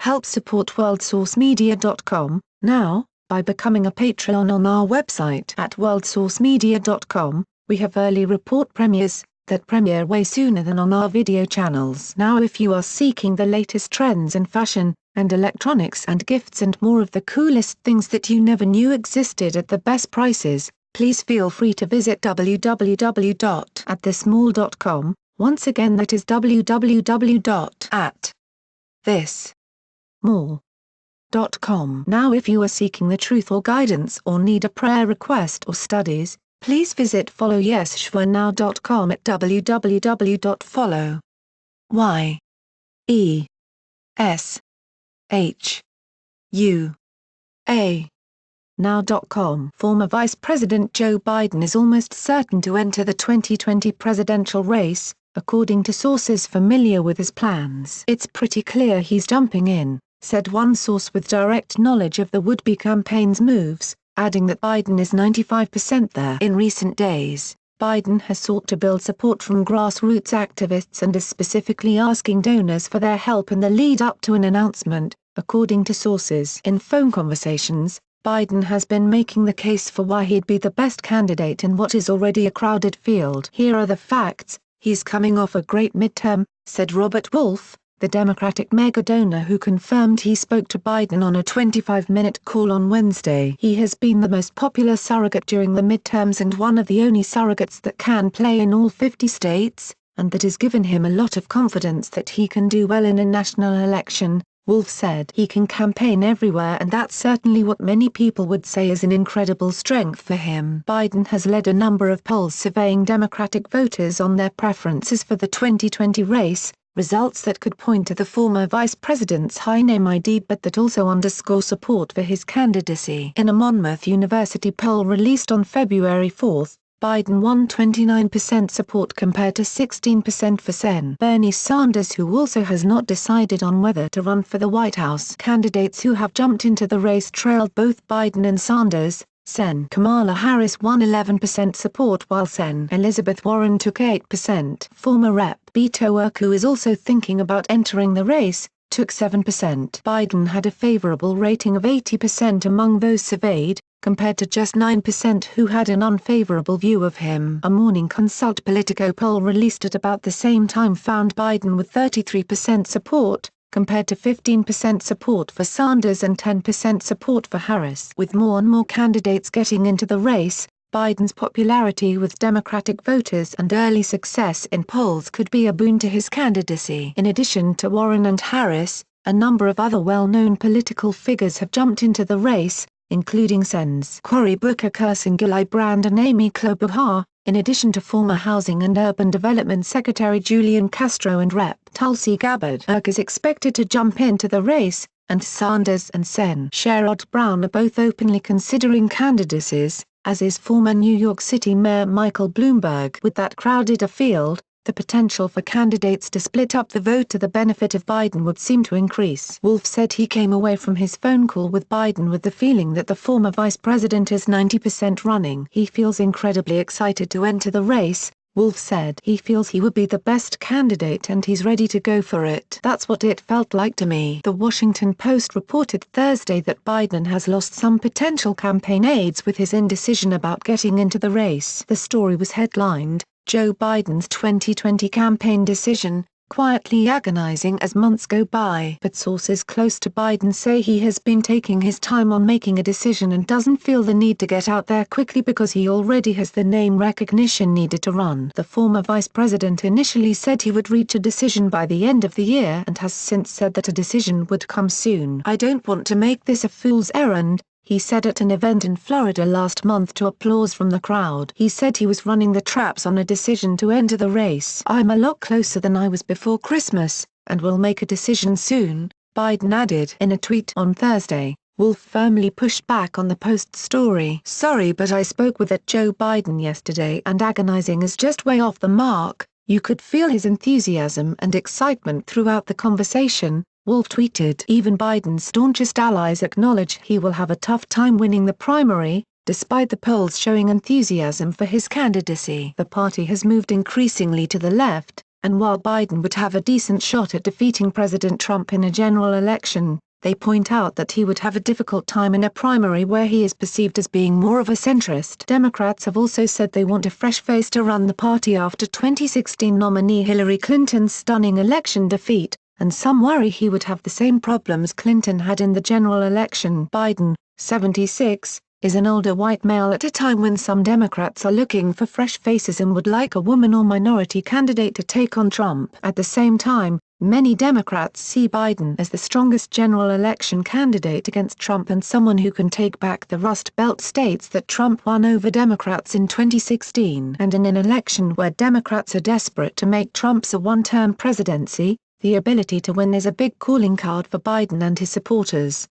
Help support worldsourcemedia.com, now, by becoming a Patreon on our website at worldsourcemedia.com. We have early report premieres that premiere way sooner than on our video channels. Now if you are seeking the latest trends in fashion, and electronics and gifts and more of the coolest things that you never knew existed at the best prices, please feel free to visit www.atthismall.com. Once again, that is www.atthismall.com. Now if you are seeking the truth or guidance or need a prayer request or studies, please visit followyeshwanow.com at www.follow.now.com. Former Vice President Joe Biden is almost certain to enter the 2020 presidential race, according to sources familiar with his plans. "It's pretty clear he's jumping in," said one source with direct knowledge of the would-be campaign's moves, adding that Biden is 95% there. In recent days, Biden has sought to build support from grassroots activists and is specifically asking donors for their help in the lead-up to an announcement, according to sources. In phone conversations, Biden has been making the case for why he'd be the best candidate in what is already a crowded field. "Here are the facts: he's coming off a great midterm," said Robert Wolf, the Democratic mega-donor who confirmed he spoke to Biden on a 25-minute call on Wednesday. "He has been the most popular surrogate during the midterms and one of the only surrogates that can play in all 50 states, and that has given him a lot of confidence that he can do well in a national election," Wolf said. "He can campaign everywhere and that's certainly what many people would say is an incredible strength for him." Biden has led a number of polls surveying Democratic voters on their preferences for the 2020 race, results that could point to the former vice president's high name ID but that also underscore support for his candidacy. In a Monmouth University poll released on February 4, Biden won 29% support compared to 16% for Sen. Bernie Sanders, who also has not decided on whether to run for the White House. Candidates who have jumped into the race trailed both Biden and Sanders. Sen. Kamala Harris won 11% support while Sen. Elizabeth Warren took 8%. Former Rep. Beto O'Rourke, who is also thinking about entering the race, took 7%. Biden had a favorable rating of 80% among those surveyed, compared to just 9% who had an unfavorable view of him. A Morning Consult Politico poll released at about the same time found Biden with 33% support, compared to 15% support for Sanders and 10% support for Harris. With more and more candidates getting into the race, Biden's popularity with Democratic voters and early success in polls could be a boon to his candidacy. In addition to Warren and Harris, a number of other well-known political figures have jumped into the race, including Sen's Cory Booker, Kirsten Gillibrand and Amy Klobuchar, in addition to former Housing and Urban Development Secretary Julian Castro and Rep. Tulsi Gabbard. O'Rourke is expected to jump into the race, and Sanders and Sen. Sherrod Brown are both openly considering candidacies, as is former New York City Mayor Michael Bloomberg. With that crowded a field, the potential for candidates to split up the vote to the benefit of Biden would seem to increase. Wolf said he came away from his phone call with Biden with the feeling that the former vice president is 90% running. "He feels incredibly excited to enter the race," Wolf said. "He feels he would be the best candidate and he's ready to go for it. That's what it felt like to me." The Washington Post reported Thursday that Biden has lost some potential campaign aides with his indecision about getting into the race. The story was headlined, "Joe Biden's 2020 campaign decision, quietly agonizing as months go by." But sources close to Biden say he has been taking his time on making a decision and doesn't feel the need to get out there quickly because he already has the name recognition needed to run. The former vice president initially said he would reach a decision by the end of the year and has since said that a decision would come soon. "I don't want to make this a fool's errand," he said at an event in Florida last month to applause from the crowd. He said he was running the traps on a decision to enter the race. "I'm a lot closer than I was before Christmas, and will make a decision soon," Biden added. In a tweet on Thursday, Wolf firmly pushed back on the Post story. "Sorry, but I spoke with Joe Biden yesterday and agonizing is just way off the mark. You could feel his enthusiasm and excitement throughout the conversation," Wolf tweeted. Even Biden's staunchest allies acknowledge he will have a tough time winning the primary, despite the polls showing enthusiasm for his candidacy. The party has moved increasingly to the left, and while Biden would have a decent shot at defeating President Trump in a general election, they point out that he would have a difficult time in a primary where he is perceived as being more of a centrist. Democrats have also said they want a fresh face to run the party after 2016 nominee Hillary Clinton's stunning election defeat, and some worry he would have the same problems Clinton had in the general election. Biden, 76, is an older white male at a time when some Democrats are looking for fresh faces and would like a woman or minority candidate to take on Trump. At the same time, many Democrats see Biden as the strongest general election candidate against Trump and someone who can take back the Rust Belt states that Trump won over Democrats in 2016. And in an election where Democrats are desperate to make Trump's a one-term presidency, the ability to win is a big calling card for Biden and his supporters.